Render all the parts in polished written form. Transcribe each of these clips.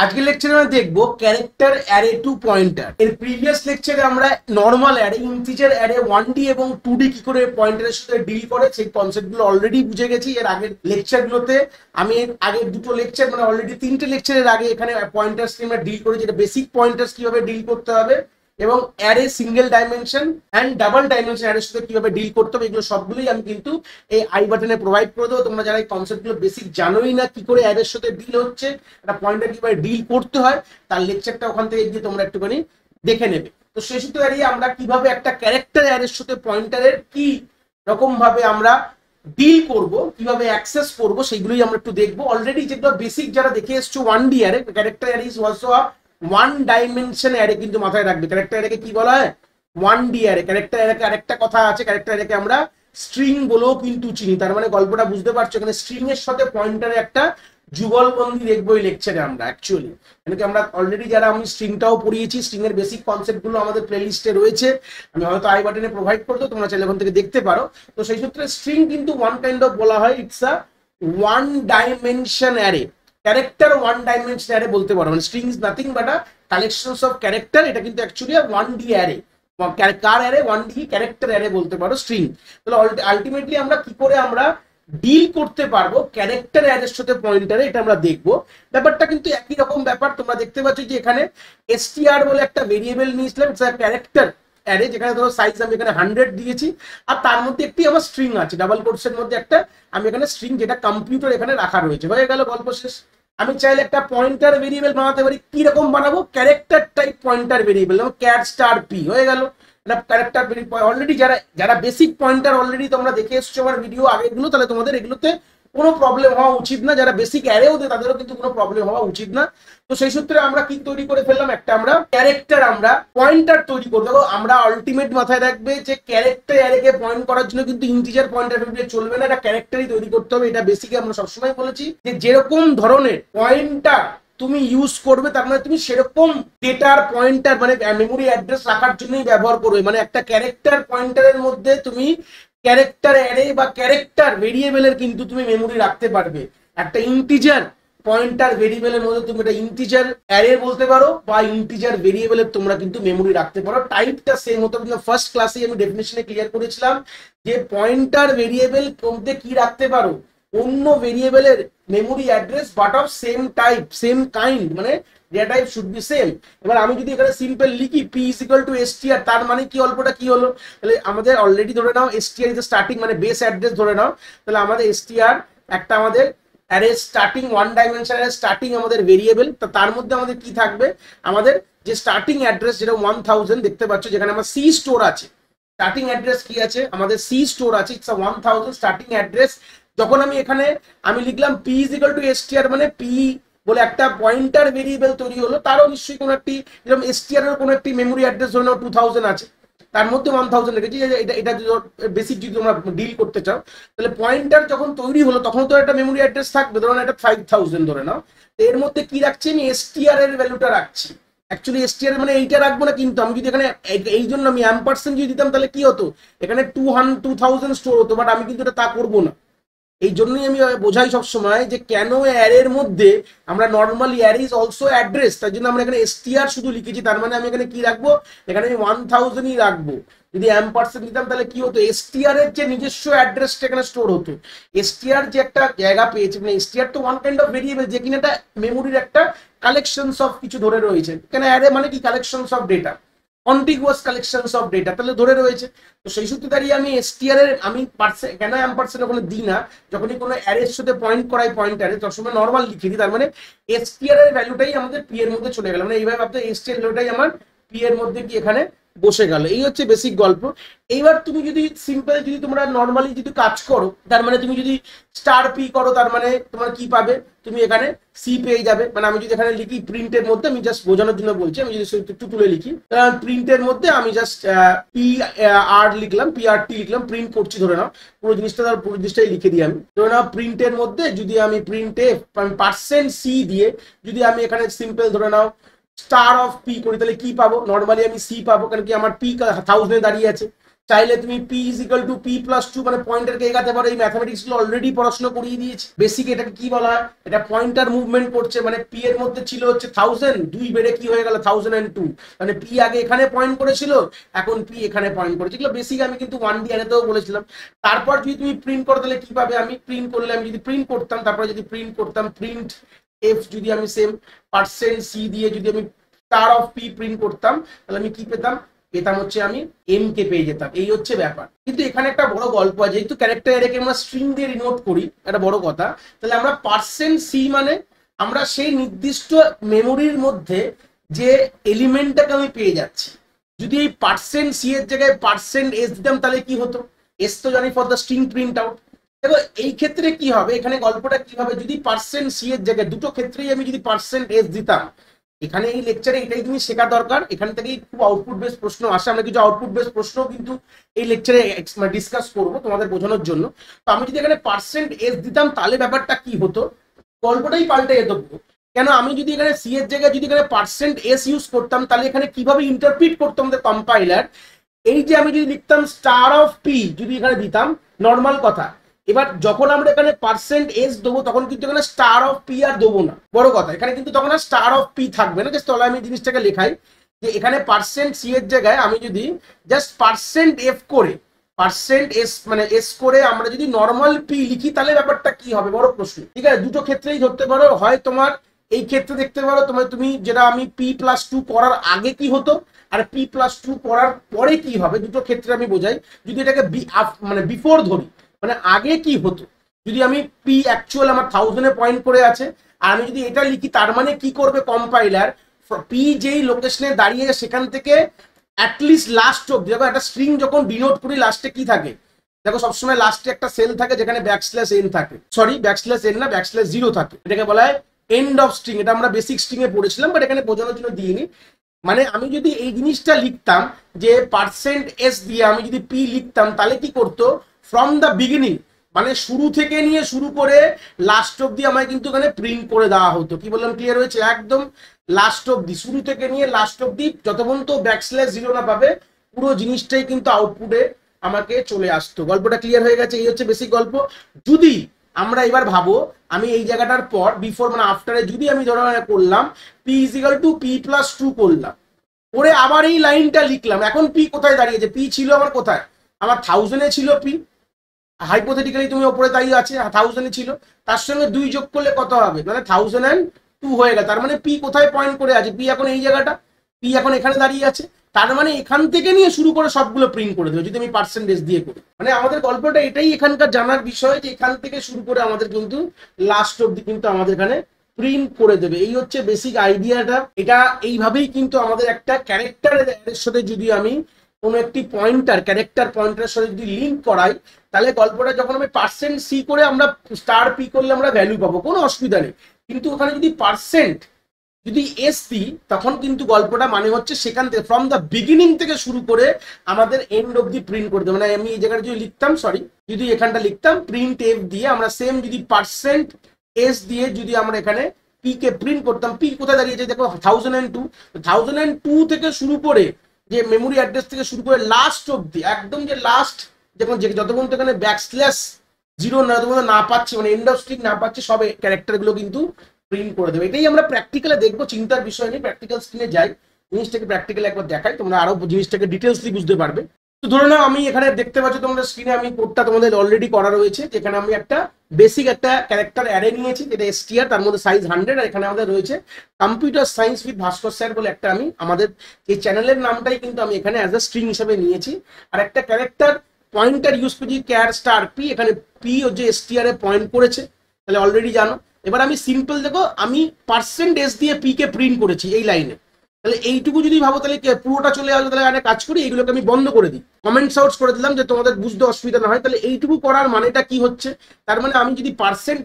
আজকের লেকচারে আমরা দেখবো ক্যারেক্টার অ্যারে টু পয়েন্টার। এর প্রিভিয়াস লেকচারে আমরা normal array, integer array 1D এবং 2D কি করে পয়েন্টারের সাথে ডিল করে সেই কনসেপ্টগুলো অলরেডি বুঝে গেছি। এর আগের লেকচারগুলোতে আমি আগের দুটো লেকচার মানে অলরেডি 3টে লেকচারের আগে এখানে পয়েন্টার্স নিয়ে আমরা ডিল করেছি, যেটা বেসিক পয়েন্টার্স কিভাবে ডিল করতে হবে এবং array single dimension and double dimension অ্যারের সাথে কিভাবে ডিল করতে হবে, এগুলো সবগুলোই আমি কিন্তু এই আই বাটনে প্রোভাইড করে দেবো। তোমরা যারা এই কনসেপ্টগুলো বেসিক জানোই না কি করে অ্যারের সাথে ডিল হচ্ছে, একটা পয়েন্টার কিভাবে ডিল করতে হয়, তার লেকচারটা ওখান থেকে গিয়ে তোমরা একটুখানি দেখে নেবে। তো সেই সূত্রে দাঁড়িয়ে আমরা কিভাবে একটা ক্যারেক্টার অ্যারের সাথে পয়েন্টারের কি রকম ভাবে আমরা ডিল করব, কিভাবে অ্যাক্সেস করব, সেগুলোই আমরা একটু দেখবো। অলরেডি যেগুলো বেসিক যারা দেখে এসছো 1D array, character array is also a 1 dimension array, কিন্তু মাথায় রাখবে ক্যারেক্টার অ্যারেকে কি বলা হয়, 1D অ্যারে। ক্যারেক্টার অ্যারেকে আরেকটা কথা আছে, ক্যারেক্টার অ্যারেকে আমরা স্ট্রিং বলেও কিন্তু চিনি। তার মানে গল্পটা বুঝতে পারছো, এখানে স্ট্রিং এর সাথে পয়েন্টারে একটা যুগলবন্দি দেখবো এই লেকচারে আমরা। অ্যাকচুয়ালি এখানে আমরা অলরেডি যারা আমি স্ট্রিংটাও পড়িয়েছি, স্ট্রিং এর বেসিক কনসেপ্ট গুলো আমাদের প্লেলিস্টে রয়েছে, আমি হয়তো আই বাটনে প্রোভাইড করবো, তোমরা চাইলে ওখান থেকে দেখতে পারো। তো সেই সূত্রে স্ট্রিং কিন্তু ওয়ান কাইন্ড অফ বলা হয়, it's a 1 dimension array. Character 1 dimension array বলতে পারো, মানে string is nothing but a collections of character. এটা কিন্তু অ্যাকচুয়ালি 1D অ্যারে, কার অ্যারে 1D ক্যারেক্টার অ্যারে বলতে পারো স্ট্রিং। তাহলে আলটিমেটলি আমরা কি করে আমরা ডিল করতে পারবো ক্যারেক্টার অ্যারের সাথে পয়েন্টারে, এটা আমরা দেখবো। ব্যাপারটা কিন্তু একই রকম ব্যাপার। তোমরা দেখতে পাচ্ছ যে এখানে str বলে একটা ভেরিয়েবল নিয়েছিলাম, ক্যারেক্টার অ্যারে, যেখানে ধরো সাইজ আমি এখানে 100 দিয়েছি, আর তার মধ্যে একটি আমার স্ট্রিং আছে, ডাবল কোটসের মধ্যে একটা আমি এখানে স্ট্রিং, যেটা কম্পিউটার এখানে রাখা রয়েছে। হয়ে গেল, গল্প শেষ। আমি চাইলে একটা পয়েন্টার ভেরিয়েবল বানাতে পারি, কি রকম বানাবো, character type pointer variable, car star P. হয়ে গেল ক্যারেক্টার অলরেডি যারা যারা বেসিক পয়েন্টার অলরেডি তোমরা দেখে এসছো আমার ভিডিও আগেগুলো, তাহলে তোমাদের এগুলোতে কোনো প্রবলেম হওয়া উচিত না। যারা বেসিক অ্যারেও দেয় তাদেরও কিন্তু কোনো প্রবলেম হওয়া উচিত না। তো সেই সূত্রে আমরা কি তৈরি করে ফেললাম, একটা আমরা ক্যারেক্টার, আমরা পয়েন্টার তৈরি করে দেবো। আমরা আলটিমেট মাথায় রাখবে যে ক্যারেক্টার অ্যারেকে পয়েন্ট করার জন্য কিন্তু ইন্টিজার পয়েন্টার চলবে না, এটা ক্যারেক্টারই তৈরি করতে হবে। এটা বেসিকে আমরা সবসময় বলেছি যে যেরকম ধরনের পয়েন্টার তুমি ইউজ করবে, তার মানে তুমি সেরকম ডেটার পয়েন্টার মানে মেমোরি অ্যাড্রেস রাখার জন্যই ব্যবহার করবে। মানে একটা ক্যারেক্টার পয়েন্টারের মধ্যে তুমি ক্যারেক্টার অ্যারে বা ক্যারেক্টার ভেরিয়েবলের কিন্তু তুমি মেমোরি রাখতে পারবে। একটা ইন্টিজার পয়েন্টার ভেরিয়েবলের মধ্যে তুমি এটা ইন্টিজার অ্যারে বলতে পারো বা ইন্টিজার ভেরিয়েবলের তোমরা কিন্তু মেমোরি রাখতে পারো। টাইপটা সেম হতে পারে। ফার্স্ট ক্লাসে আমি ডেফিনেশনে ক্লিয়ার করেছিলাম যে পয়েন্টার ভেরিয়েবল মধ্যে কি রাখতে পারো, অন্য ভেরিয়েবলের memory address but of same type, same kind, মানে data type should be same. এবার আমি যদি এখানে সিম্পল লিখি p is equal to str, তার মানে কি, অল্পটা কি হলো, তাহলে আমাদের অলরেডি ধরে নাও str ইজ স্টার্টিং মানে বেস অ্যাড্রেস ধরে নাও, তাহলে আমাদের str একটা আমাদের array starting 1 dimension array starting আমাদের ভেরিয়েবল। তো তার মধ্যে আমাদের কি থাকবে, আমাদের যে স্টার্টিং অ্যাড্রেস যেটা 1000 দেখতে পাচ্ছ, যেখানে আমার সি স্টোর আছে। স্টার্টিং অ্যাড্রেস কি আছে, আমাদের সি স্টোর আছে, ইটস 1000 স্টার্টিং অ্যাড্রেস। যখন আমি এখানে আমি লিখলাম p is equal to str, মানে p বলে একটা পয়েন্টার ভেরিয়েবল তৈরি হলো, তারও নিশ্চয়ই কোনো একটি এরকম str এর কোনো একটি মেমোরি অ্যাড্রেস ধরে নাও 2000 আছে, তার মধ্যে 1000 রেখেছি। এটা বেসিক যদি তোমরা ডিল করতে চাও, তাহলে পয়েন্টার যখন তৈরি হলো তখন তো একটা মেমোরি অ্যাড্রেস থাকবে, ধরো একটা 5000 ধরে নাও। এর মধ্যে কি রাখছি, আমি str এর ভ্যালুটা রাখছি। অ্যাকচুয়ালি str মানে এইটা রাখবো না, কিন্তু আমি যদি এখানে এই জন্য আমি অ্যাম্পারসেন্ট যদি দিতাম, তাহলে কি হতো, এখানে 2000 স্টোর হতো, বাট আমি কিন্তু এটা তা করবো না। এই জন্যই আমি বোঝাই সবসময় যে কেন অ্যারের মধ্যে আমরা normally array is also address, তার জন্য আমরা এখানে str শুধু লিখেছি। তার মানে আমি এখানে কি রাখবো, এখানে আমি 1000ই রাখবো। যদি অ্যাম্পারসেন্ট দিতাম তাহলে কি হতো, str এর যে নিজস্ব অ্যাড্রেসটা এখানে স্টোর হতো। str যে একটা জায়গা পেয়েছে, মানে str তো ওয়ান কাইন্ড অফ ভেরিয়েবল, যে কিনা একটা মেমোরির একটা কালেকশনস অফ কিছু ধরে রয়েছে। এখানে অ্যারে মানে কি, collections of data, contiguous collections of data, তাহলে ধরে রয়েছে। তো সেই সূত্রে দাঁড়িয়ে আমি str এর আমি কেন অ্যাম্পারসেন্ট ওখানে দিই না, যখনই কোনো অ্যারের সাথে পয়েন্ট করাই পয়েন্টারে, তখন সময় নর্মাল লিখে দিই। তার মানে str এর ভ্যালুটাই আমাদের p এর মধ্যে চলে গেল, মানে এইভাবে ভাবতে str এর ভ্যালুটাই আমার p এর মধ্যে কি এখানে বসে গেল। এই হচ্ছে বেসিক গল্প। এইবার তুমি যদি সিম্পল যদি তোমরা নর্মালি যদি কাজ করো, তার মানে তুমি যদি স্টার পি করো, তার মানে তোমার কি পাবে, তুমি এখানে সি পেয়ে যাবে। মানে আমি যদি এখানে লিখি প্রিন্টের মধ্যে, আমি জাস্ট বোঝানোর জন্য বলছি, আমি যদি একটু তুলে লিখি, প্রিন্টের মধ্যে আমি জাস্ট পি আর লিখলাম, পি আর টি লিখলাম, প্রিন্ট করছি ধরে নাও, পুরো জিনিসটা তার পুরো জিনিসটাই লিখে দিই আমি। ধরে নাও প্রিন্টের মধ্যে যদি আমি প্রিন্টে %c দিয়ে যদি আমি এখানে সিম্পল ধরে নাও স্টার অফ পি করি, তাহলে কি পাবো, নর্মালি আমি সি পাবো, কারণ কি আমার পি 1000 দাঁড়িয়ে আছে। চাইলে তুমি P is equal to P plus two মানে পয়েন্টারকে এগাতে পারো। এই ম্যাথামেটিক্স গুলো অলরেডি পড়াশোনা করিয়ে দিয়েছে। বেসিক এটাকে কি বলা হয়, এটা পয়েন্টার মুভমেন্ট করছে, মানে পি এর মধ্যে ছিল হচ্ছে 1000, 2 বেড়ে কি হয়ে গেল 1002, মানে পি আগে এখানে পয়েন্ট করেছিল, এখন পি এখানে পয়েন্ট করেছে। এগুলো বেসিক আমি কিন্তু 1D আরেতেও বলেছিলাম। তারপর যদি তুমি প্রিন্ট করো তাহলে কি পাবে, আমি প্রিন্ট করলে, আমি যদি প্রিন্ট করতাম, তারপরে যদি প্রিন্ট করতাম প্রিন্ট এফ, যদি আমি সেম পার্সেন্ট সি দিয়ে যদি আমি স্টার অফ পি প্রিন্ট করতাম, তাহলে আমি কি পেতাম, পেতাম হচ্ছে আমি এম কে পেয়ে যেতাম। এই হচ্ছে ব্যাপার। কিন্তু এখানে একটা বড় গল্প আছে, যেহেতু ক্যারেক্টার অ্যারেকে আমরা স্ট্রিং দিয়ে রিনোট করি, একটা বড় কথা, তাহলে আমরা পার্সেন্ট সি মানে আমরা সেই নির্দিষ্ট মেমোরির মধ্যে যে এলিমেন্টটাকে আমি পেয়ে যাচ্ছি। যদি এই পার্সেন্ট সি এর জায়গায় পার্সেন্ট এস দিতাম তাহলে কি হতো, এস তো জানি for the string print out. দেখো এই ক্ষেত্রে কি হবে, এখানে গল্পটা কি হবে, যদি পার্সেন্ট সি এর জায়গায় দুটো ক্ষেত্রেই আমি যদি পার্সেন্ট এস দিতাম, এখানে এই লেকচারে এটাই জিনিস শেখা দরকার। এখান থেকেই খুব আউটপুট বেস প্রশ্ন আসে, আমরা কিছু আউটপুট বেস প্রশ্ন কিন্তু এই লেকচারে ডিসকাস করবো তোমাদের বোঝানোর জন্য। তো আমি যদি এখানে পার্সেন্ট এস দিতাম তাহলে ব্যাপারটা কি হতো, গল্পটাই পাল্টে যেত। কেন, আমি যদি এখানে সি এর জায়গায় যদি এখানে পার্সেন্ট এস ইউজ করতাম, তাহলে এখানে কিভাবে ইন্টারপ্রিট করতাম আমাদের কম্পাইলার, এই যে আমি যদি লিখতাম স্টার অফ পি, যদি এখানে দিতাম নর্মাল কথা, এবার যখন আমরা এখানে পার্সেন্ট এস দেবো তখন কিন্তু এখানে স্টার অফ পি আর দেবো না, বড় কথা, এখানে কিন্তু তখন আর স্টার অফ পি থাকবে না। জাস্ট তাহলে আমি জিনিসটাকে লেখাই যে এখানে পার্সেন্ট সি এর জায়গায় আমি যদি জাস্ট পার্সেন্ট এফ করে পার্সেন্ট এস মানে এস করে আমরা যদি নর্মাল পি লিখি, তাহলে ব্যাপারটা কি হবে, বড় প্রশ্ন। ঠিক আছে, দুটো ক্ষেত্রেই ধরতে পারো, হয় তোমার এই ক্ষেত্রে দেখতে পারো তোমার, তুমি যেটা আমি পি প্লাস টু করার আগে কি হতো আর পি প্লাস টু করার পরে কি হবে, দুটো ক্ষেত্রে আমি বোঝাই। যদি এটাকে মানে বিফোর ধরি, মানে আগে কি হতো, যদি আমি পি অ্যাকচুয়াল আমার 1000-এ পয়েন্ট করে আছে আর আমি যদি এটা লিখি, তার মানে কি করবে কম্পাইলার, পি যেই লোকেশনে দাঁড়িয়ে সেখান থেকে অ্যাটলিস্ট লাস্ট অব্দি, দেখো একটা স্ট্রিং যখন ডিনোট করি লাস্টে কি থাকে, দেখো সবসময় লাস্টে একটা সেল থাকে যেখানে ব্যাকস্ল্যাশ এন থাকে, সরি ব্যাকস্ল্যাশ এন না, ব্যাকস্ল্যাশ জিরো থাকে, এটাকে বলা হয় এন্ড অফ স্ট্রিং। এটা আমরা বেসিক স্ট্রিং এ পড়েছিলাম, বাট এখানে বোঝানোর জন্য দিইনি। মানে আমি যদি এই জিনিসটা লিখতাম যে পার্সেন্ট এস দিয়ে আমি যদি পি লিখতাম, তাহলে কি করতো, ফ্রম দ্য বিগিনিং মানে শুরু থেকে নিয়ে শুরু করে লাস্ট অব্দি আমায় কিন্তু এখানে প্রিন্ট করে দেওয়া হতো। কি বললাম, ক্লিয়ার হয়েছে? একদম লাস্ট অব্দি, শুরু থেকে নিয়ে লাস্ট অব্দি যতক্ষণ তো ব্যাকস্ল্যাশ জিরো না পাবে পুরো জিনিসটাই কিন্তু আউটপুটে আমাকে চলে আসতো। গল্পটা ক্লিয়ার হয়ে গেছে? এই হচ্ছে বেসিক গল্প। যদি আমরা এবার ভাবো আমি এই জায়গাটার পর বিফোর মানে আফটারে যদি আমি ধরো করলাম P is equal to P plus two করলাম, করে আবার এই লাইনটা লিখলাম, এখন পি কোথায় দাঁড়িয়েছে, পি ছিল আমার কোথায়, আমার 1000-এ ছিল পি, হাইপোথেটিক্যালি তুমি ওপরে তাই আছে 1000-এ ছিল, তার সঙ্গে 2 যোগ করলে কত হবে, মানে 1002 হয়ে গেল। তার মানে পি কোথায় পয়েন্ট করে আছে, পি এখন এই জায়গাটা, পি এখন এখানে দাঁড়িয়ে আছে, তার মানে এখান থেকে নিয়ে শুরু করে সবগুলো প্রিন্ট করে দেবে যদি আমি পার্সেন্টেজ দিয়ে করি। মানে আমাদের গল্পটা এটাই এখানকার জানার বিষয় যে এখান থেকে শুরু করে আমাদের কিন্তু লাস্ট অব্দি কিন্তু আমাদের এখানে প্রিন্ট করে দেবে। এই হচ্ছে বেসিক আইডিয়াটা। এটা এইভাবেই কিন্তু আমাদের একটা ক্যারেক্টারের সাথে যদি আমি কোনো একটি পয়েন্টার ক্যারেক্টার পয়েন্টারের সাথে যদি লিঙ্ক করাই, তাহলে গল্পটা যখন আমি পার্সেন্ট সি করে আমরা স্টার পি করলে আমরা ভ্যালু পাবো, কোনো অসুবিধা নেই। কিন্তু ওখানে যদি পার্সেন্ট যদি এস দিই তখন কিন্তু গল্পটা মানে হচ্ছে সেখান থেকে ফ্রম দ্য বিগিনিং থেকে শুরু করে আমাদের এন্ড অব্দি প্রিন্ট করতে, মানে আমি এই জায়গাটা যদি লিখতাম, সরি যদি এখানটা লিখতাম প্রিন্ট এফ দিয়ে, আমরা সেম যদি পার্সেন্ট এস দিয়ে যদি আমরা এখানে পি কে প্রিন্ট করতাম, পি কোথায় দাঁড়িয়েছে দেখো 1002, 1002 থেকে শুরু করে যে মেমোরি অ্যাড্রেস থেকে শুরু করে লাস্ট অব্দি একদম যে লাস্ট যখন যতক্ষণ তো এখানে ব্যাকস্ল্যাশ জিরো না যতক্ষণ না পাচ্ছি মানে এন্ড অফ স্ট্রিং না পাচ্ছি, সব ক্যারেক্টারগুলো কিন্তু প্রিন্ট করে দেবে। এটাই আমরা প্র্যাকটিক্যালে দেখবো, চিন্তার বিষয় নেই। প্র্যাকটিক্যাল স্ক্রিনে যাই, জিনিসটাকে প্র্যাকটিক্যালি একবার দেখাই, তোমরা আরো জিনিসটাকে ডিটেলসলি বুঝতে পারবে। তো ধরে নাও আমি এখানে দেখতে পাচ্ছি তোমাদের স্ক্রিনে আমি কোডটা তোমাদের অলরেডি করা রয়েছে, যেখানে আমি একটা বেসিক একটা ক্যারেক্টার অ্যারে নিয়েছি যেটা এসটিআর, তার মধ্যে সাইজ 100, আর এখানে আমাদের রয়েছে computer science with Bhaskar sir বলে একটা, আমি আমাদের এই চ্যানেলের নামটাই কিন্তু আমি এখানে অ্যাজ আ স্ট্রিং হিসেবে নিয়েছি। আর একটা ক্যারেক্টার পয়েন্টার ইউজ করছি ক্যার স্টার পি, এখানে পি ও যে এসটিআর এ পয়েন্ট করেছে, তাহলে অলরেডি জানো। এবার আমি সিম্পল দেখো আমি পার্সেন্ট এস দিয়ে পি কে প্রিন্ট করেছি এই লাইনে, তাহলে এইটুকু যদি ভাবো তাহলে পুরোটা চলে আসবে। তাহলে এখানে কাজ করি, এগুলোকে আমি বন্ধ করে দিই, কমেন্টস আউট করে দিলাম যে তোমাদের বুঝতে অসুবিধা না হয়। তাহলে এইটুকু করার মানেটা কি হচ্ছে, তার মানে আমি যদি পার্সেন্ট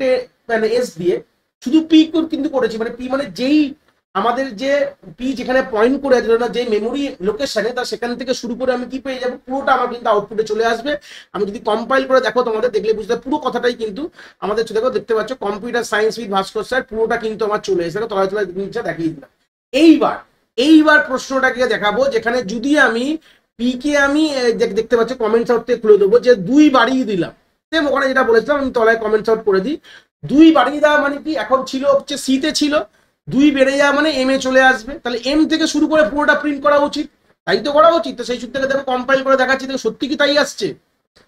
মানে এস দিয়ে শুধু পি কিন্তু করেছি, মানে পি মানে যেই আমাদের যে পি যেখানে পয়েন্ট করে আছে না যে মেমোরি লোকেশনে, তার সেখান থেকে শুরু করে আমি কি পেয়ে যাবো, পুরোটা আমার কিন্তু আউটপুটে চলে আসবে। আমি যদি কম্পাইল করে দেখো তোমাদের দেখলে বুঝতে পুরো কথাটাই কিন্তু আমাদের দেখো দেখতে পাচ্ছ computer science with Bhaskar sir পুরোটা কিন্তু আমার চলে এসে তলায় তলায় জিনিসটা দেখিয়ে দিলাম। এইবার প্রশ্নটাকে দেখাবো যেখানে যদি আমি পি কে আমি দেখতে পাচ্ছি কমেন্টস আউট থেকে খুলে দেবো যে 2 বাড়িয়ে দিলাম, সেম ওখানে যেটা বলেছিলাম আমি তলায় কমেন্টস আউট করে দিই। 2 বাড়িয়ে দেওয়া মানে কি, এখন ছিল হচ্ছে সি তে ছিল, 2 বেড়ে যাওয়া মানে এম এ চলে আসবে, তাহলে এম থেকে শুরু করে পুরোটা প্রিন্ট করা উচিত, তাই তো করা উচিত। তো সেই সূত্র থেকে দেখো কম্পাইল করে দেখাচ্ছি, দেখো সত্যি কি তাই আসছে।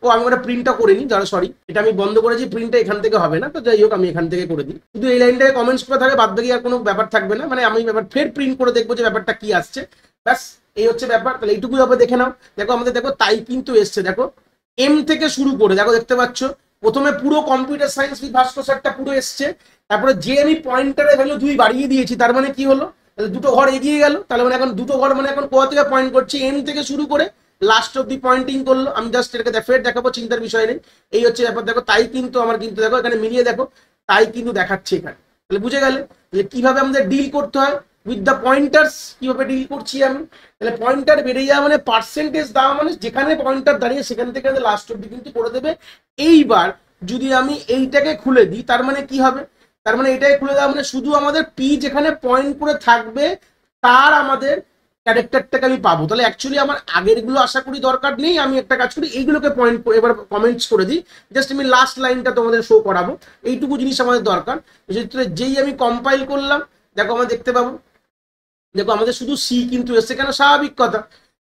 ও আমি ওটা প্রিন্টটা করিনি, যারা সরি এটা আমি বন্ধ করেছি, প্রিন্টটা এখান থেকে হবে না, তো যাই হোক আমি এখান থেকে করে দিই, শুধু এই লাইনটাকে কমেন্টস করে থাকে, বাদ বাকি আর কোনো ব্যাপার থাকবে না, মানে আমি ব্যাপার ফের প্রিন্ট করে দেখবো যে ব্যাপারটা কি আসছে, ব্যাস এই হচ্ছে ব্যাপার। তাহলে এইটুকুই হবে, দেখে নাও। দেখো আমাদের দেখো তাই কিন্তু এসছে, দেখো এম থেকে শুরু করে দেখো দেখতে পাচ্ছ প্রথমে পুরো কম্পিউটার সায়েন্স উইথ ভাস্কো স্যারটা পুরো এসছে, তারপরে যে আমি পয়েন্টারের ভ্যালু 2 বাড়িয়ে দিয়েছি, তার মানে কি হলো, তাহলে দুটো ঘর এগিয়ে গেল, তাহলে মানে এখন দুটো ঘর মানে এখন কোথা থেকে পয়েন্ট করছি, এম থেকে শুরু করে লাস্ট অব্দি পয়েন্টিং করলো। আমি জাস্ট এটাকে ফের দেখাবো, চিন্তার বিষয় নেই, এই হচ্ছে ব্যাপার। দেখো তাই কিন্তু আমার কিন্তু দেখো এখানে মিলিয়ে দেখো তাই কিন্তু দেখাচ্ছে এখানে, তাহলে বুঝে গেলে যে কিভাবে আমাদের ডিল করতে হয় উইথ দ্য পয়েন্টার্স, কিভাবে ডিল করছি আমি। তাহলে পয়েন্টার বেড়ে যাওয়া মানে পার্সেন্টেজ দেওয়া মানে যেখানে পয়েন্টার দাঁড়িয়ে সেখান থেকে লাস্ট অব্দি কিন্তু করে দেবে। এইবার যদি আমি এইটাকে খুলে দিই তার মানে কি হবে, তার মানে এটাই খুলে দেওয়া মানে শুধু আমাদের পি যেখানে পয়েন্ট করে থাকবে তার আমাদের ক্যারেক্টারটাকে আমি পাবো। তাহলে অ্যাকচুয়ালি আমার আগের গুলো আশা করি দরকার নেই, আমি একটা কাজ করি এইগুলোকে পয়েন্ট করে এবার কমেন্টস করে দিই, জাস্ট আমি লাস্ট লাইনটা তোমাদের শো করাবো, এইটুকু জিনিস আমাদের দরকার। যেই আমি কম্পাইল করলাম দেখো আমরা দেখতে পাবো, দেখো আমাদের শুধু সি কিন্তু এসছে, কেন স্বাভাবিক কথা,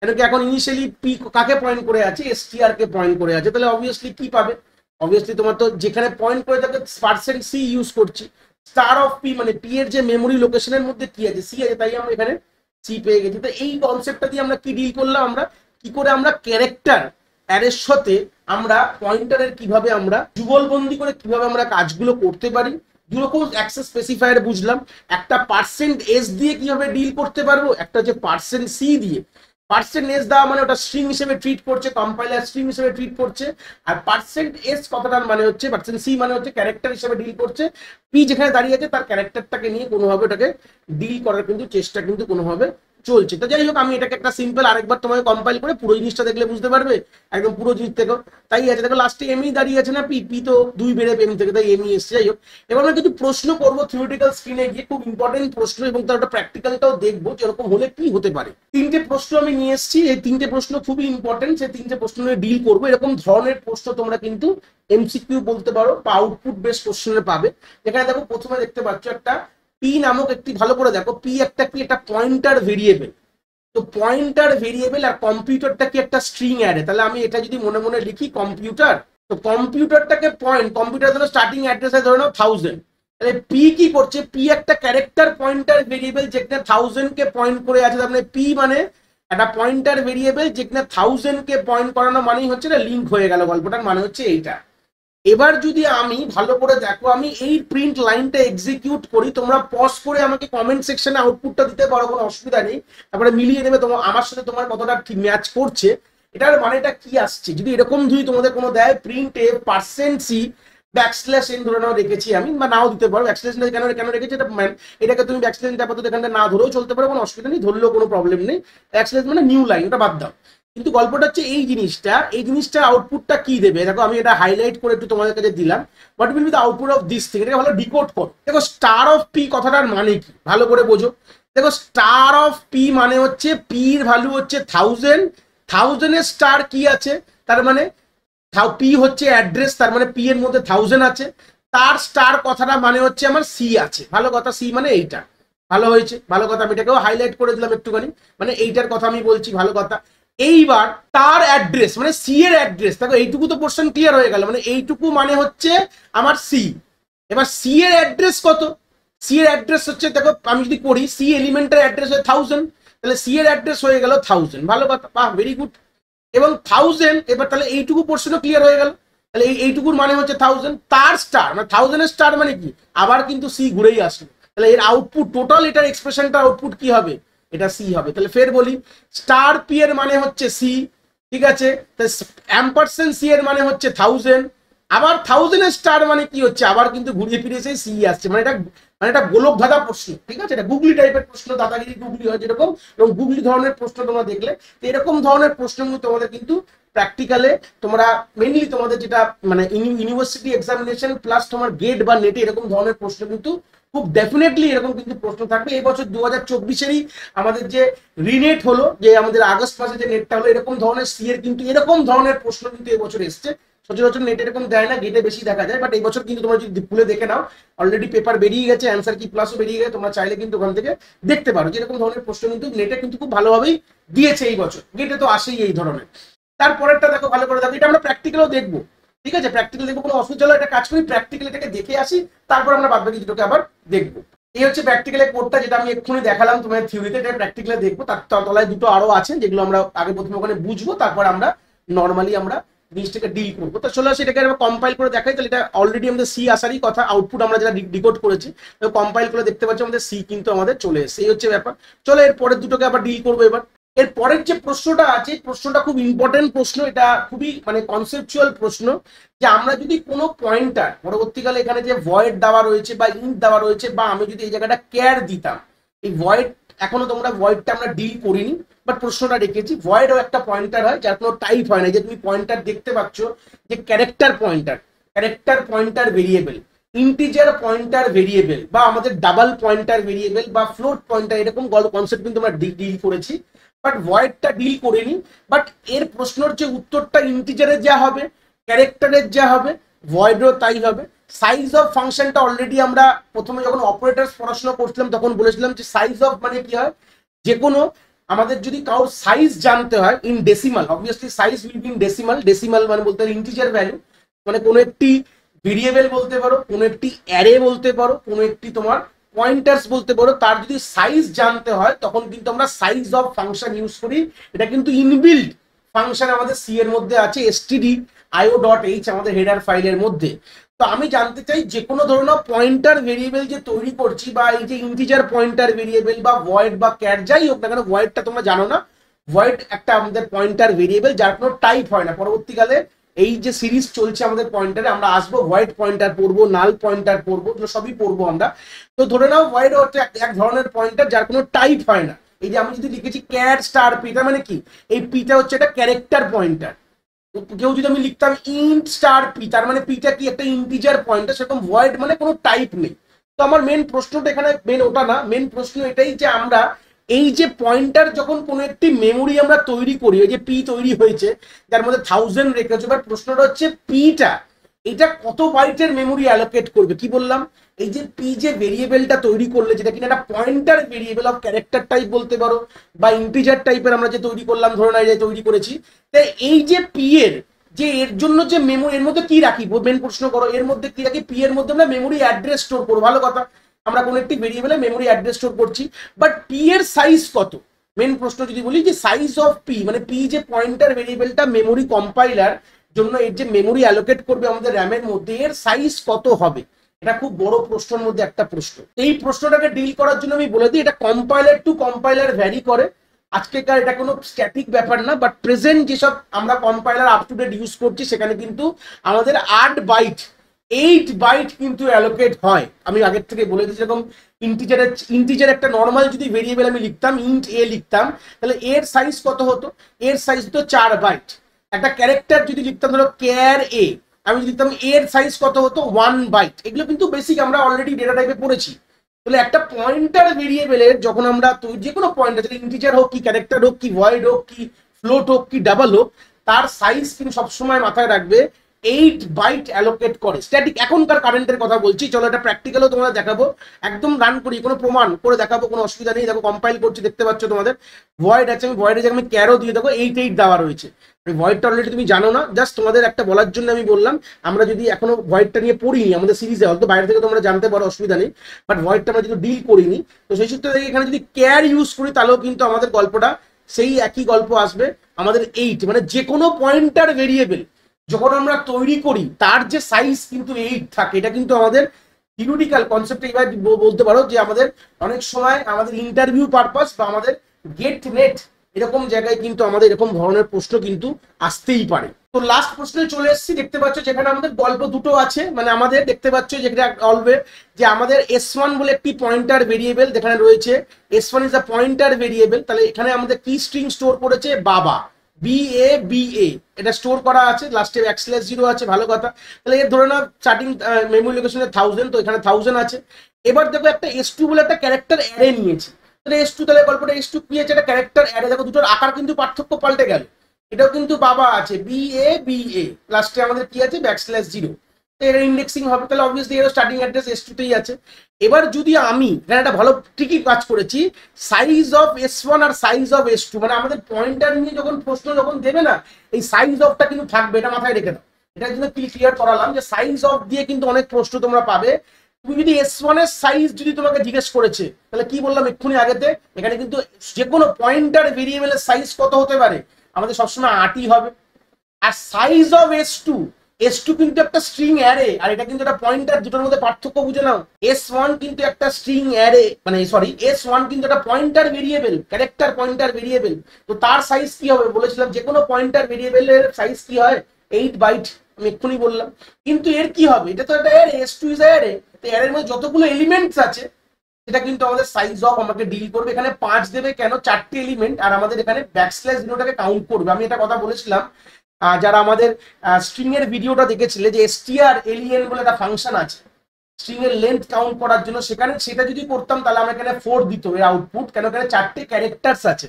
কেন কি এখন ইনিশিয়ালি পি কাকে পয়েন্ট করে আছে, এসটিআর কে পয়েন্ট করে আছে, তাহলে অবভিয়াসলি কি পাবে, অবভিয়াসলি তোমার তো যেখানে পয়েন্ট করে থাকে পার্সেন্ট সি ইউজ করছি, স্টার অফ পি মানে পি এর যে মেমোরি লোকেশনের মধ্যে কি আছে সি আছে, তাই আমরা এখানে সি পেয়ে গেছি। তো এই কনসেপ্টটা দিয়ে আমরা কি ডিল করলাম, আমরা কি করে আমরা ক্যারেক্টার অ্যারের সাথে আমরা পয়েন্টারের কিভাবে আমরা যুগলবন্দি করে কিভাবে আমরা কাজগুলো করতে পারি, দুরকম অ্যাক্সেস স্পেসিফায়ার বুঝলাম, একটা পার্সেন্ট এস দিয়ে কিভাবে ডিল করতে পারবো, একটা হচ্ছে পার্সেন্ট সি দিয়ে। পার্সেন্ট এস দেওয়া মানে ওটা স্ট্রিং হিসেবে ট্রিট করছে, কম্পাইলার স্ট্রিং হিসেবে ট্রিট করছে, আর পার্সেন্ট এস কথাটার মানে হচ্ছে পার্সেন্ট সি মানে হচ্ছে ক্যারেক্টার হিসেবে ডিল করছে, পি যেখানে দাঁড়িয়ে আছে তার ক্যারেক্টারটাকে নিয়ে কোনোভাবে ওটাকে ডিল করার কিন্তু চেষ্টা কিন্তু কোনোভাবে চলছে। তো যাই হোক আমি এটাকে একটা সিম্পল আরেকবার তোমাকে কম্পাইল করে পুরো জিনিসটা দেখলে বুঝতে পারবে, একদম পুরো জিনিস দেখো তাই আছে, দেখো লাস্টে এমই দাঁড়িয়ে আছে না, পি পি তো 2 বেড়ে এম থেকে, তাই এমই এসছে। যাই হোক এবার আমরা কিছু প্রশ্ন করবো থিওরিটিক্যাল স্ক্রিনে গিয়ে, খুব ইম্পর্টেন্ট প্রশ্ন, এবং তার একটা প্র্যাকটিক্যালটাও দেখবো যেরকম হলে কি হতে পারে। 3টে প্রশ্ন আমি নিয়ে এসেছি, এই 3টে প্রশ্ন খুবই ইম্পর্টেন্ট, সেই 3টে প্রশ্ন নিয়ে ডিল করবো। এরকম ধরনের প্রশ্ন তোমরা কিন্তু এমসিকিউ বলতে পারো বা আউটপুট বেস কোশ্চেনে পাবে। এখানে দেখো প্রথমে দেখতে পাচ্ছ একটা পি নামক একটি, ভালো করে দেখো পি একটা কি, একটা পয়েন্টার ভেরিয়েবল, তো পয়েন্টার ভেরিয়েবল আর কম্পিউটারটা কি একটা স্ট্রিং অ্যারে, তাহলে আমি এটা যদি মনে মনে লিখি কম্পিউটার, তো কম্পিউটারটাকে পয়েন্ট, কম্পিউটার ধরো স্টার্টিং অ্যাড্রেস আছে ধরে নাও 1000, তাহলে পি কি করছে, পি একটা ক্যারেক্টার পয়েন্টার ভেরিয়েবল যেখানে 1000 কে পয়েন্ট করে আছে, তার মানে পি মানে একটা পয়েন্টার ভেরিয়েবল যেখানে 1000 কে পয়েন্ট করানো মানেই হচ্ছে না লিঙ্ক হয়ে গেল গল্পটার মানে হচ্ছে এইটা। এবার যদি আমি ভালো করে দেখো আমি এই প্রিন্ট লাইনটা এক্সিকিউট করি, তোমরা পজ করে আমাকে কমেন্ট সেকশনে আউটপুটটা দিতে পারো, কোনো অসুবিধা নেই, তারপরে মিলিয়ে নেবে তোমার আমার সাথে তোমার কতটা ঠিক ম্যাচ করছে, এটার মানেটা কি আসছে। যদি এরকম যদি তোমাদের কোনো দেয় প্রিন্টে পার্সেন্ট সি ব্যাকস্ল্যাশ এন ধরে নাও রেখেছি আমি, বা নাও দিতে পারো, ব্যাকস্ল্যাশ কেন কেন রেখেছি এটা এটাকে তুমি ব্যাকস্ল্যাশ আপাতত এখানে না ধরেও চলতে পারো, কোনো অসুবিধা নেই, ধরলেও কোনো প্রবলেম নেই, ব্যাকস্ল্যাশ মানে নিউ লাইন, এটা বাদ দাও। কিন্তু গল্পটা হচ্ছে এই জিনিসটা আউটপুটটা কি দেবে, দেখো আমি এটা হাইলাইট করে একটু তোমাদের কাছে দিলাম, what will be the output of this thing, এটা ভালো ডিকোড করো। দেখো স্টার অফ পি কথাটার মানে কি ভালো করে বোঝো, দেখো স্টার অফ পি মানে হচ্ছে পির ভ্যালু হচ্ছে 1000, 1000 এর স্টার কি আছে, তার মানে পি হচ্ছে অ্যাড্রেস, তার মানে পি এর মধ্যে 1000 আছে, তার স্টার কথাটা মানে হচ্ছে আমার সি আছে, ভালো কথা, সি মানে এইটা, ভালো হয়েছে, ভালো কথা, আমি এটাকেও হাইলাইট করে দিলাম একটুখানি, মানে এইটার কথা আমি বলছি, ভালো কথা। এইবার তার অ্যাড্রেস মানে সি এর অ্যাড্রেস, দেখো এইটুকু তো পোর্শন ক্লিয়ার হয়ে গেল, মানে এইটুকু মানে হচ্ছে আমার সি। এবার সি এর অ্যাড্রেস কত, সি এর অ্যাড্রেস হচ্ছে, দেখো আমি যদি করি সি এলিমেন্টের অ্যাড্রেস হয় 1000, তাহলে সি এর অ্যাড্রেস হয়ে গেল 1000, ভালো কথা, বাহ ভেরি গুড। এবং 1000 এবার তাহলে এইটুকু পোর্শনও ক্লিয়ার হয়ে গেল, তাহলে এইটুকুর মানে হচ্ছে 1000, তার স্টার মানে 1000 এর স্টার মানে কি, আবার কিন্তু সি ঘুরেই আসলো, তাহলে এর আউটপুট টোটাল এটার এক্সপ্রেশনটা আউটপুট কি হবে, এটা সি হবে। তাহলে ফের বলি স্টার পি এর মানে হচ্ছে সি, ঠিক আছে, অ্যাম্পারসেন্ট সি এর মানে হচ্ছে 1000, আবার 1000 এর স্টার মানে কি হচ্ছে, আবার কিন্তু ঘুরিয়ে ফিরে সেই সি আসছে, মানে এটা গোলক ধাঁধা প্রশ্ন, ঠিক আছে, এটা গুগলি টাইপের প্রশ্ন, দাদাগিরি গুগলি হয় যেরকম, এবং গুগলি ধরনের প্রশ্ন তোমরা দেখলে, তো এরকম ধরনের প্রশ্নগুলো তোমাদের কিন্তু প্র্যাকটিক্যালে তোমরা মেইনলি তোমাদের যেটা মানে ইউনিভার্সিটি এক্সামিনেশন প্লাস তোমার গেট বা নেটে এরকম ধরনের প্রশ্ন কিন্তু খুব ডেফিনেটলি এরকম কিন্তু প্রশ্ন থাকবে। এই বছর 2024-এরই আমাদের যে রিনেট হলো, যে আমাদের আগস্ট মাসে যে নেটটা হলো, এরকম ধরনের সি এর কিন্তু এরকম ধরনের প্রশ্ন কিন্তু এবছর এসছে। সচরাচর নেট এরকম দেয় না, গেটে বেশি দেখা যায়, বাট এই বছর কিন্তু তোমরা যদি খুলে দেখে নাও, অলরেডি পেপার বেরিয়ে গেছে, অ্যান্সার কি প্লাসও বেরিয়ে গেছে, তোমরা চাইলে কিন্তু ওখান থেকে দেখতে পারো যে এরকম ধরনের প্রশ্ন কিন্তু নেটে কিন্তু খুব ভালোভাবেই দিয়েছে এই বছর। গেটে তো আসেই এই ধরনের। তারপরেরটা দেখো, ভালো করে দেখো, এটা আমরা প্র্যাকটিক্যালও দেখবো, ঠিক আছে? প্র্যাকটিক্যাল দেখবো, কোনো অসুবিধা হলে একটা কাজ করি, প্র্যাকটিক্যাল এটাকে দেখে আসি, তারপর আমরা বাদ বাকি দুটোকে আবার দেখবো। এই হচ্ছে প্র্যাকটিক্যালের কোডটা, যেটা আমি এক্ষুনি দেখালাম তোমার থিওরিতে, এটা প্র্যাকটিক্যালে দেখবো। তার তলায় দুটো আরো আছে যেগুলো আমরা আগে প্রথমে ওখানে বুঝবো, তারপর আমরা নর্মালি আমরা জিনিসটাকে ডিল করবো। তো চলে আসে এটাকে কম্পাইল করে দেখাই। তাহলে এটা অলরেডি আমাদের সি আসারই কথা, আউটপুট আমরা যেটা ডিকোড করেছি, কম্পাইল করে দেখতে পাচ্ছি আমাদের সি কিন্তু আমাদের চলে এসেছে। এই হচ্ছে ব্যাপার। চলো এর পরের দুটোকে আবার ডিল করবো এবার। এর পরের যে প্রশ্নটা আছে, প্রশ্নটা খুব ইম্পর্টেন্ট প্রশ্ন, এটা খুবই মানে কনসেপচুয়াল প্রশ্ন, যে আমরা যদি কোনো পয়েন্টার পরবর্তীকালে এখানে যে ভয়েড দেওয়া রয়েছে বা ইন্ট দেওয়া রয়েছে, বা আমি যদি এই জায়গাটা কেয়ার দিতাম, এই ভয়েড, এখনো তোমরা ভয়েডটা আমরা ডিল করিনি, বাট প্রশ্নটা রেখেছি। ভয়েডও একটা পয়েন্টার হয় যার কোনো টাইপ হয় না। যে তুমি পয়েন্টার দেখতে পাচ্ছ, যে character pointer variable, integer pointer variable, বা আমাদের ডাবল পয়েন্টার ভেরিয়েবল বা ফ্লোট পয়েন্টার, এরকম কনসেপ্ট কিন্তু আমরা ডিল করেছি, বাট ভয়েডটা ডিল করিনি। বাট এর প্রশ্নের যে উত্তরটা ইন্টিজারের যা হবে, ক্যারেক্টারের যা হবে, ভয়েডও তাই হবে। সাইজ অফ ফাংশনটা অলরেডি আমরা প্রথমে যখন অপারেটরস পড়াশোনা করছিলাম তখন বলেছিলাম যে সাইজ অফ মানে কি হয়, যে কোনো আমাদের যদি কারোর সাইজ জানতে হয় in decimal, obviously size will be in decimal. Decimal মানে বলতে ইন্টিজার ভ্যালু, মানে কোনো একটি ভেরিয়েবল বলতে পারো, কোনো একটি অ্যারে বলতে পারো, কোনো একটি তোমার পয়েন্টার্স বলতে পারো, তার যদি সাইজ জানতে হয় তখন কিন্তু আমরা সাইজ অফ ফাংশন ইউজ করি। এটা কিন্তু ইনবিল্ড ফাংশন আমাদের সি এর মধ্যে আছে, stdio.h আমাদের হেডার ফাইলের মধ্যে। তো আমি জানতে চাই যে কোনো ধরনের পয়েন্টার ভেরিয়েবল যে তৈরি করছি, বা এই যে ইন্টিজার পয়েন্টার ভেরিয়েবল বা ভয়েড বা ক্যার যাই হোক না কেন, ভয়েডটা তোমরা জানো না, ভয়েড একটা আমাদের পয়েন্টার ভেরিয়েবল যার কোনো টাইপ হয় না। পরবর্তীকালে এই যে সিরিজ চলছে আমাদের পয়েন্টারে, আমরা আসবো ভয়েড পয়েন্টার পড়বো, নাল পয়েন্টার পড়বো, সবই পড়বো আমরা। তো ধরে নাও ভয়েড হচ্ছে এক ধরনের পয়েন্টার যার কোনো টাইপ হয় না। এই যে আমি যদি লিখেছি ক্যার স্টার পি, তার মানে কি, এই পিটা হচ্ছে একটা ক্যারেক্টার পয়েন্টার। কেউ যদি আমি লিখতাম ইন্ট স্টার পি, তার মানে পিটা কি একটা ইন্টিজার পয়েন্টার, সেরকম ভয়েড মানে কোনো টাইপ নেই। তো আমার মেন প্রশ্নটা এখানে মেন ওটা না, মেন প্রশ্ন এটাই যে আমরা এই যে পয়েন্টার যখন কোনো একটি মেমোরি আমরা তৈরি করি, ওই যে পি তৈরি হয়েছে যার মধ্যে 1000 রেখেছে, এবার প্রশ্নটা হচ্ছে পিটা এটা কত বাইটের মেমোরি অ্যালোকেট করবে। কি বললাম, এই যে পি যে ভেরিয়েবলটা তৈরি করলে, যেটা কিনা একটা pointer variable of character type বলতে পারো, বা ইন্টিজার টাইপের আমরা যে তৈরি করলাম, ধরুন এই যে তৈরি করেছি, তাই এই যে পি এর যে এর জন্য যে মেমোরি, এর মধ্যে কি রাখি, মেন প্রশ্ন করো, এর মধ্যে কি রাখি, পি এর মধ্যে আমরা মেমোরি অ্যাড্রেস স্টোর করবো, ভালো কথা, আমরা কোনো একটি ভেরিয়েবলে মেমোরি অ্যাড্রেস স্টোর করছি, বাট পি এর সাইজ কত, মেন প্রশ্ন যদি বলি যে সাইজ অফ পি, মানে পি যে পয়েন্টার ভেরিয়েবলটা মেমোরি কম্পাইলার জন্য এর যে মেমোরি অ্যালোকেট করবে আমাদের র্যামের মধ্যে, এর সাইজ কত হবে, এটা খুব বড় প্রশ্নের মধ্যে একটা প্রশ্ন। এই প্রশ্নটাকে ডিল করার জন্য আমি বলে দিই, এটা কম্পাইলার টু কম্পাইলার ভ্যারি করে। আজকেকার এটা কোনো স্ট্যাটিক ব্যাপার না, বাট প্রেজেন্ট যেসব আমরা compiler up to date use করছি সেখানে কিন্তু আমাদের 8 বাইট কিন্তু অ্যালোকেট হয়। আমি আগের থেকে বলে দিচ্ছি, যেরকম ইন্টিজার একটা নর্মাল যদি ভেরিয়েবল আমি লিখতাম, ইন্ট এ লিখতাম, তাহলে এর সাইজ কত হতো, এর সাইজ হতো 4 বাইট। একটা ক্যারেক্টার যদি লিখতাম ধরো ক্যার এ, আমি যদি লিখতাম এর সাইজ কত হতো 1 বাইট। এগুলো কিন্তু বেসিক আমরা অলরেডি ডেটা টাইপে পড়েছি। তাহলে একটা পয়েন্টার ভেরিয়েবলের যখন আমরা যে কোনো পয়েন্টার, যেটা ইন্টিজার হোক কি ক্যারেক্টার হোক কি ভয়েড হোক কি ফ্লোট হোক কি ডাবল হোক, তার সাইজ কিন্তু সবসময় মাথায় রাখবে 8 বাইট অ্যালোকেট করে। স্ট্যাটিক এখনকার কারেন্টের কথা বলছি, চলো এটা প্র্যাকটিক্যালও তোমরা দেখাবো, একদম রান করি, কোনো প্রমাণ করে দেখাবো, কোনো অসুবিধা নেই। দেখো কম্পাইল করছি, দেখতে পাচ্ছ তোমাদের ভয়েড আছে, আমি ভয়েডে যে আমি ক্যারও দিয়ে দেবো, 8 দেওয়া রয়েছে। ভয়েডটা অলরেডি তুমি জানো না, জাস্ট তোমাদের একটা বলার জন্য আমি বললাম। আমরা যদি এখনো ভয়েডটা নিয়ে পড়িনি আমাদের সিরিজে, হয়তো বাইরে থেকে তোমরা জানতে পারো, অসুবিধা নেই, বাট ভয়েডটা আমরা যদি ডিল করিনি, তো সেই সূত্রে থেকে এখানে যদি ক্যার ইউজ করি তাহলেও কিন্তু আমাদের গল্পটা সেই একই গল্প আসবে। আমাদের 8 মানে যে কোনো পয়েন্টার ভেরিয়েবল যখন আমরা তৈরি করি তার যে সাইজ কিন্তু 8 থাকে। এটা কিন্তু আমাদের থিওরিটিক্যাল কনসেপ্ট, এবার বলতে পারো যে আমাদের অনেক সময় আমাদের ইন্টারভিউ পারপাস বা আমাদের গেট নেট এরকম জায়গায় কিন্তু আমাদের এরকম ধরনের প্রশ্ন কিন্তু আসতেই পারে। তো লাস্ট প্রশ্নে চলে এসেছি, দেখতে পাচ্ছ যেখানে আমাদের গল্প দুটো আছে, মানে আমাদের দেখতে পাচ্ছ যেটা অলওয়েজ যে আমাদের s1 বলে একটি পয়েন্টার ভেরিয়েবল যেখানে রয়েছে, s1 is a pointer variable. তাহলে এখানে আমাদের কি স্ট্রিং স্টোর করেছে, বাবা, BA এটা স্টোর করা আছে, লাস্টে ব্যাকস্ল্যাশ 0 আছে, ভালো কথা। তাহলে এর ধরে না স্টার্টিং মেমোরি লোকেশনে 1000, তো এখানে 1000 আছে। এবার দেখো একটা S2 বলে একটা ক্যারেক্টার অ্যারে নিয়েছি, তাহলে S2, তাহলে গল্পটা S2 কি আছে, একটা ক্যারেক্টার অ্যারে। দেখো দুটোর আকার কিন্তু পার্থক্য পাল্টে গেল, এটাও কিন্তু বাবা আছে BA, লাস্টে আমাদের কি আছে ব্যাকস্ল্যাশ 0, এর ইন্ডেক্সিং হবে, তাহলে অবভিয়াসলি এর স্টার্টিং অ্যাড্রেস S2 তেই আছে। এবার যদি আমি এখানে একটা ভালো ঠিকই কাজ করেছি, সাইজ অফ S1 আর সাইজ অফ S2, মানে আমাদের পয়েন্টার নিয়ে যখন প্রশ্ন যখন দেবে না, এই সাইজ অফটা কিন্তু থাকবে, এটা মাথায় রেখে দাও। এটার জন্য ক্লিয়ার করালাম যে সাইজ অফ দিয়ে কিন্তু অনেক প্রশ্ন তোমরা পাবে। তুমি যদি S1 এর সাইজ যদি তোমাকে জিজ্ঞেস করেছে, তাহলে কি বললাম এক্ষুনি আগেতে, এখানে কিন্তু যে কোনো পয়েন্টার ভেরিয়েবলের সাইজ কত হতে পারে, আমাদের সবসময় 8ই হবে। আর সাইজ অফ S2 কিন্তু একটা স্ট্রিং অ্যারে, আর এটা কিন্তু একটা পয়েন্টার, দুটোর মধ্যে পার্থক্য বুঝে নাও। S1 কিন্তু একটা স্ট্রিং অ্যারে, মানে সরি S1 কিন্তু একটা pointer variable, character pointer variable, তো তার সাইজ কি হবে বলেছিলাম, যে কোনো পয়েন্টার ভেরিয়েবলের সাইজ কি হয় 8 বাইট, আমি এক্ষুনি বললাম। কিন্তু এর কি হবে, এটা তো একটা অ্যারে, S2 ইজ অ্যারে, তো অ্যারের মধ্যে যতগুলো এলিমেন্টস আছে এটা কিন্তু আমাদের সাইজ অফ আমাকে ডিল করবে। এখানে 5 দেবে কেন, 4টে এলিমেন্ট, আর আমাদের এখানে ব্যাকস্ল্যাশ 0টাকে কাউন্ট করবে। আমি এটা কথা বলেছিলাম যারা আমাদের স্ট্রিং এর ভিডিওটা দেখেছিলে, যে strlen বলে একটা ফাংশন আছে স্ট্রিং এর লেন্থ কাউন্ট করার জন্য, সেখানে সেটা যদি করতাম তাহলে আমরা এখানে 4 দিত এর আউটপুট, কেন এখানে 4টে ক্যারেক্টার্স আছে।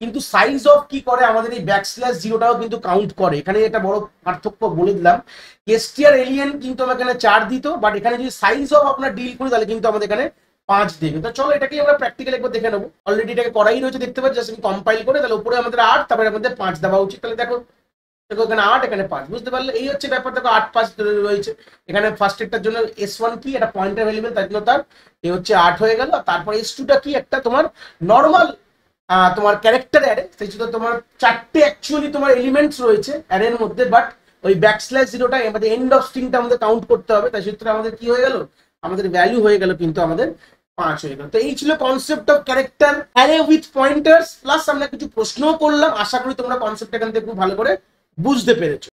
কিন্তু সাইজ অফ কি করে, আমাদের এই ব্যাকস্ল্যাশ 0টাও কিন্তু কাউন্ট করে। এখানে একটা বড় পার্থক্য বলে দিলাম, strlen কিন্তু আমাকে এখানে 4 দিত, বাট এখানে যদি সাইজ অফ আপনার ডিল করি তাহলে কিন্তু আমাদের এখানে 5 দেবে। তো চলো এটাকে আমরা প্র্যাকটিক্যাল একবার দেখে নেবো, অলরেডি এটাকে করাই রয়েছে দেখতে পাচ্ছি, জাস্ট কম্পাইল করে, তাহলে উপরে আমাদের 8, তারপরে আমাদের 5 দেওয়া উচিত। তাহলে দেখো এখানে 8, এখানে 5, বুঝতে পারলে এই হচ্ছে ব্যাপার। দেখো 8 5 রয়েছে এখানে। ফার্স্ট এরটার জন্য S1 কি, এটা পয়েন্টার ভ্যারিয়েবল, তার জন্য তার এই হচ্ছে 8 হয়ে গেল। তারপর S2টা কি, একটা তোমার নর্মাল তোমার ক্যারেক্টার অ্যারে, সেই জন্য তোমার 4টে অ্যাকচুয়ালি তোমার এলিমেন্টস রয়েছে অ্যারের মধ্যে, বাট ওই ব্যাকস্ল্যাশ 0টা আমাদের এন্ড অফ স্ট্রিংটা আমাদের কাউন্ট করতে হবে, তাই সূত্রে আমাদের কি হয়ে গেল, আমাদের ভ্যালু হয়ে গেল কিন্তু আমাদের 5 হয়ে গেল। তো এই ছিল concept of character array with pointers, plus আমরা কিছু প্রশ্নও করলাম। আশা করি তোমরা কনসেপ্ট এখান থেকে খুব ভালো করে বুঝতে পেরেছো।